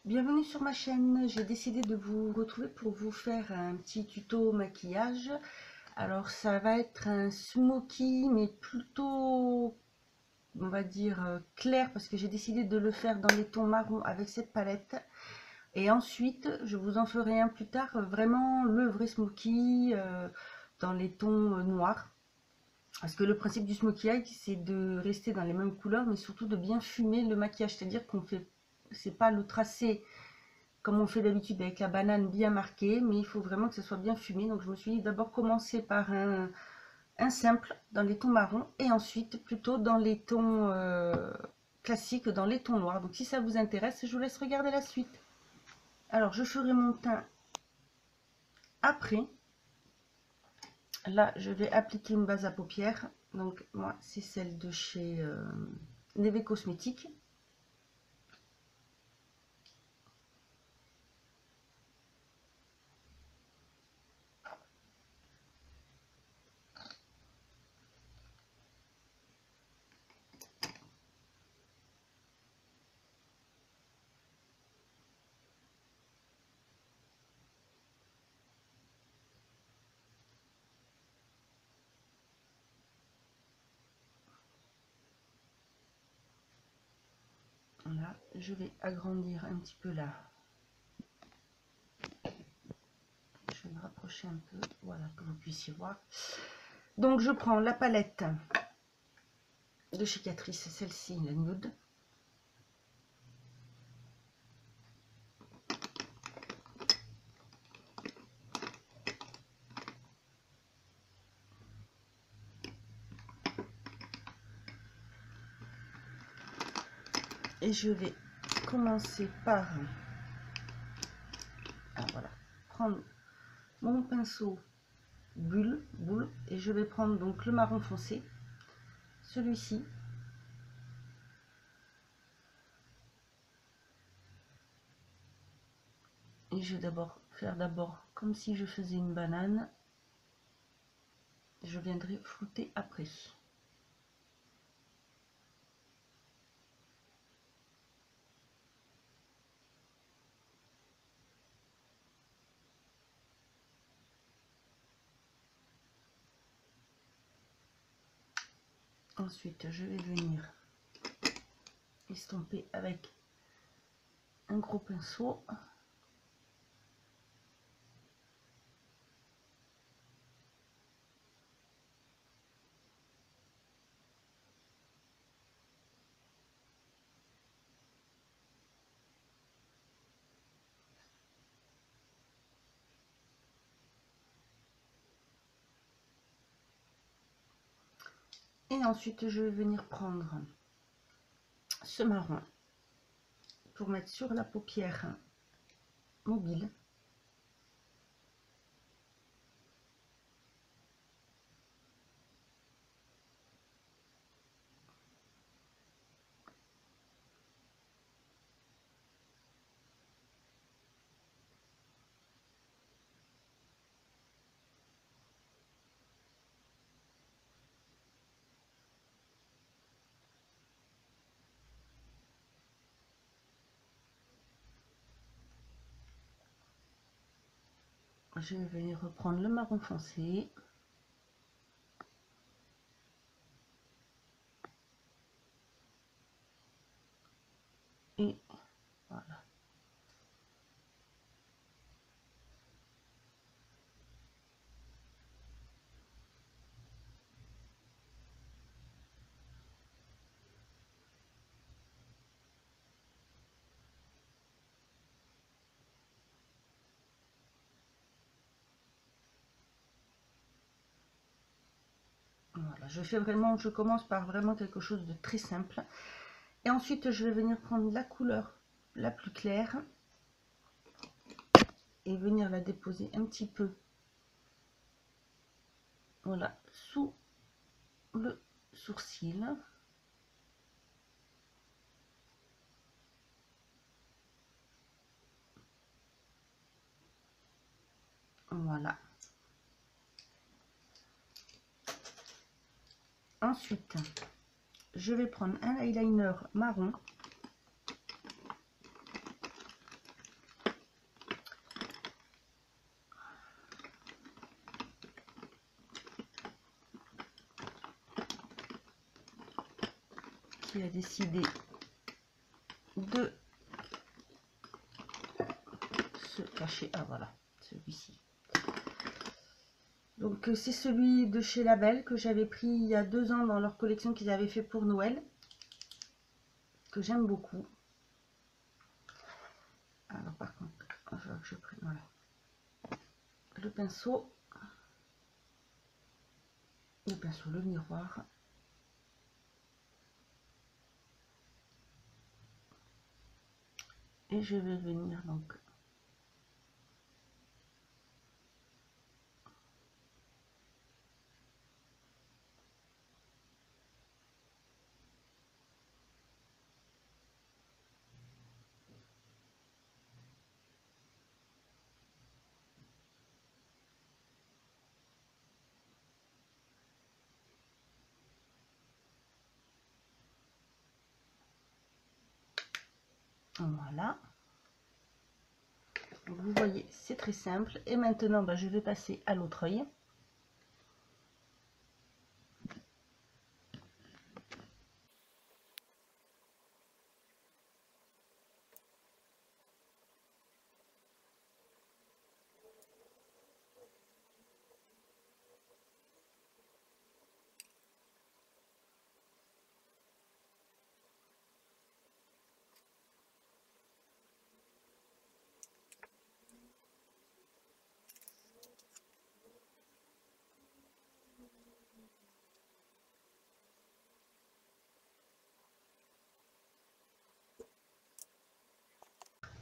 Bienvenue sur ma chaîne. J'ai décidé de vous retrouver pour vous faire un petit tuto maquillage. Alors ça va être un smoky mais plutôt on va dire clair, parce que j'ai décidé de le faire dans les tons marron avec cette palette. Et ensuite je vous en ferai un plus tard, vraiment le vrai smoky dans les tons noirs. Parce que le principe du smoky eye, c'est de rester dans les mêmes couleurs, mais surtout de bien fumer le maquillage. C'est-à-dire qu'on fait, c'est pas le tracé comme on fait d'habitude avec la banane bien marquée, mais il faut vraiment que ça soit bien fumé. Donc je me suis dit d'abord commencer par un simple dans les tons marrons et ensuite plutôt dans les tons classiques, dans les tons noirs. Donc si ça vous intéresse, je vous laisse regarder la suite. Alors je ferai mon teint après. Là je vais appliquer une base à paupières. Donc moi c'est celle de chez Neve Cosmetics. Là, je vais agrandir un petit peu là. Je vais me rapprocher un peu, voilà, que vous puissiez voir. Donc je prends la palette de chez Catrice, celle-ci, la nude. Et je vais commencer par voilà, prendre mon pinceau boule, et je vais prendre donc le marron foncé, celui-ci. Et je vais faire comme si je faisais une banane. Je viendrai flouter après. Ensuite, je vais venir estomper avec un gros pinceau. Et ensuite, je vais venir prendre ce marron pour mettre sur la paupière mobile. Je vais venir reprendre le marron foncé. Et voilà. Voilà, je commence par vraiment quelque chose de très simple. Et ensuite, je vais venir prendre la couleur la plus claire et venir la déposer un petit peu, voilà, sous le sourcil. Voilà. Ensuite, je vais prendre un eyeliner marron qui a décidé de se cacher. Ah voilà, celui-ci. Donc c'est celui de chez Label que j'avais pris il y a 2 ans dans leur collection qu'ils avaient fait pour Noël, que j'aime beaucoup. Alors par contre, il va falloir que je prenne voilà, le pinceau, le miroir. Et je vais venir donc voilà. Donc, vous voyez, c'est très simple. Et maintenant, je vais passer à l'autre œil.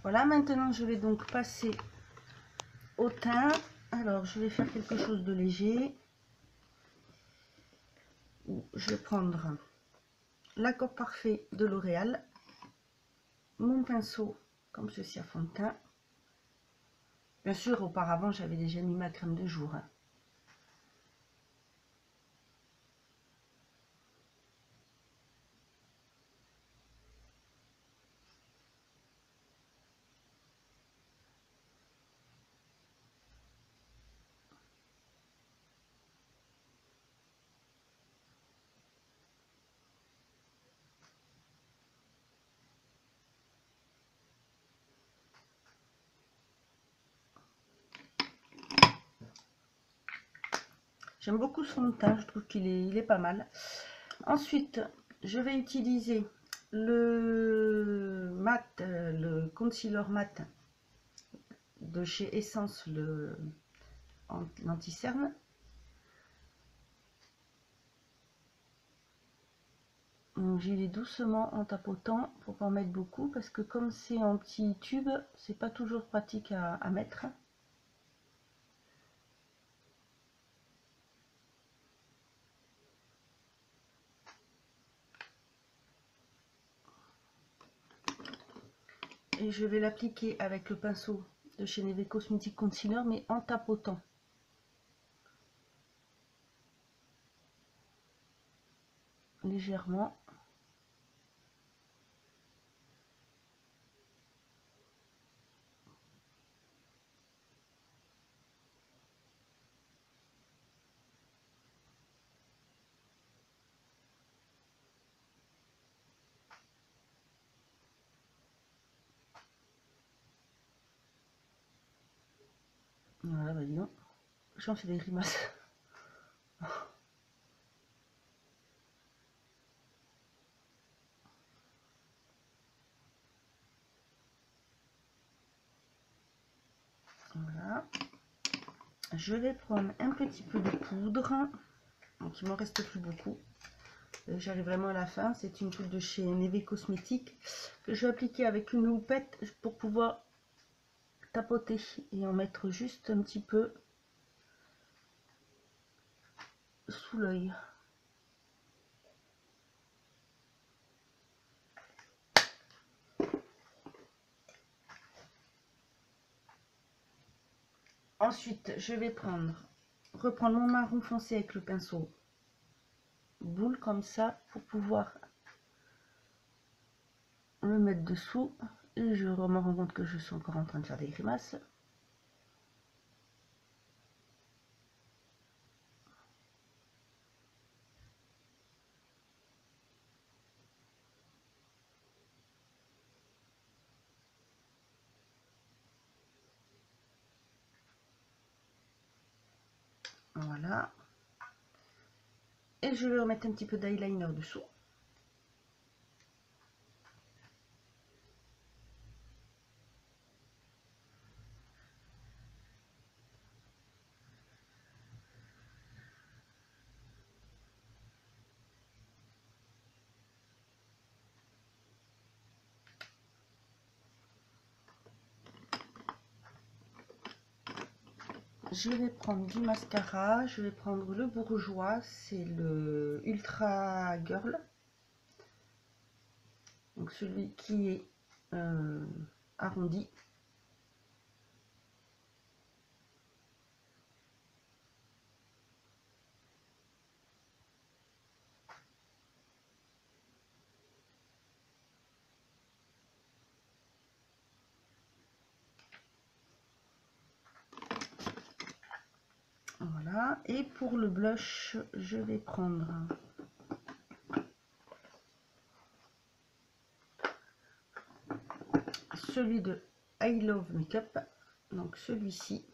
Voilà, maintenant je vais donc passer au teint. Alors je vais faire quelque chose de léger. Je vais prendre l'accord parfait de L'Oréal, mon pinceau comme ceci à fond de teint. Bien sûr, auparavant j'avais déjà mis ma crème de jour. J'aime beaucoup son teint, je trouve qu'il est pas mal. Ensuite, je vais utiliser le mat, le concealer mat de chez Essence, l'anti-cerne. J'y vais doucement en tapotant pour pas en mettre beaucoup, parce que comme c'est en petit tube, c'est pas toujours pratique à mettre. Et je vais l'appliquer avec le pinceau de chez Neve Cosmetics Concealer, mais en tapotant. Légèrement. Voilà, dis donc. J'en fais des grimaces. Voilà. Je vais prendre un petit peu de poudre. Donc il m'en reste plus beaucoup. J'arrive vraiment à la fin. C'est une poudre de chez Neve Cosmetics que je vais appliquer avec une houppette pour pouvoir tapoter et en mettre juste un petit peu sous l'œil. Ensuite, je vais reprendre mon marron foncé avec le pinceau boule comme ça pour pouvoir le mettre dessous. Et je me rends compte que je suis encore en train de faire des grimaces. Voilà. Et je vais remettre un petit peu d'eyeliner dessous. Je vais prendre du mascara, je vais prendre le Bourjois, c'est le Ultra Girl. Donc celui qui est arrondi. Voilà, et pour le blush, je vais prendre celui de I Love Makeup, donc celui-ci.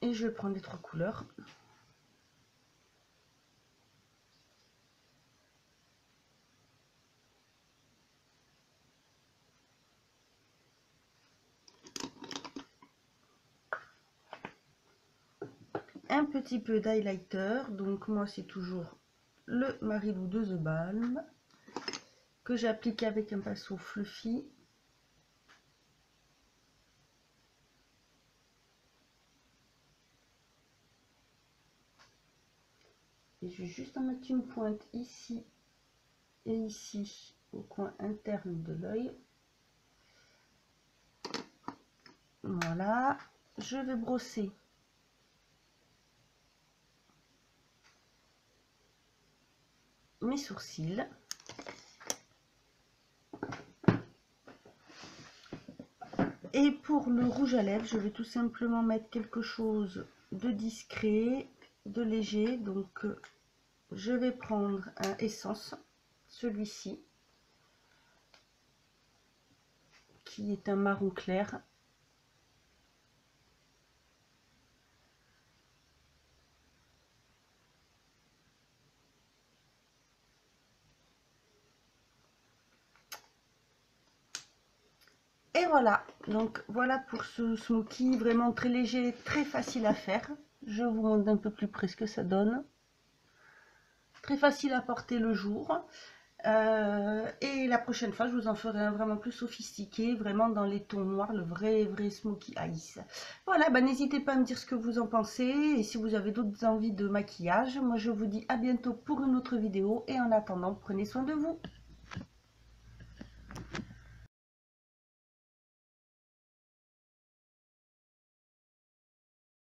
Et je vais prendre les 3 couleurs. Un petit peu d'highlighter, donc moi c'est toujours le Marilou de The Balm que j'applique avec un pinceau fluffy. Et je vais juste en mettre une pointe ici et ici au coin interne de l'œil. Voilà, je vais brosser mes sourcils. Et pour le rouge à lèvres, je vais tout simplement mettre quelque chose de discret, de léger. Donc je vais prendre un Essence, celui-ci, qui est un marron clair. Et voilà, donc voilà pour ce smoky, vraiment très léger, très facile à faire. Je vous montre un peu plus près ce que ça donne. Très facile à porter le jour. Et la prochaine fois, je vous en ferai un vraiment plus sophistiqué, vraiment dans les tons noirs, le vrai smoky eyes. Voilà, bah, n'hésitez pas à me dire ce que vous en pensez. Et si vous avez d'autres envies de maquillage, moi je vous dis à bientôt pour une autre vidéo. Et en attendant, prenez soin de vous.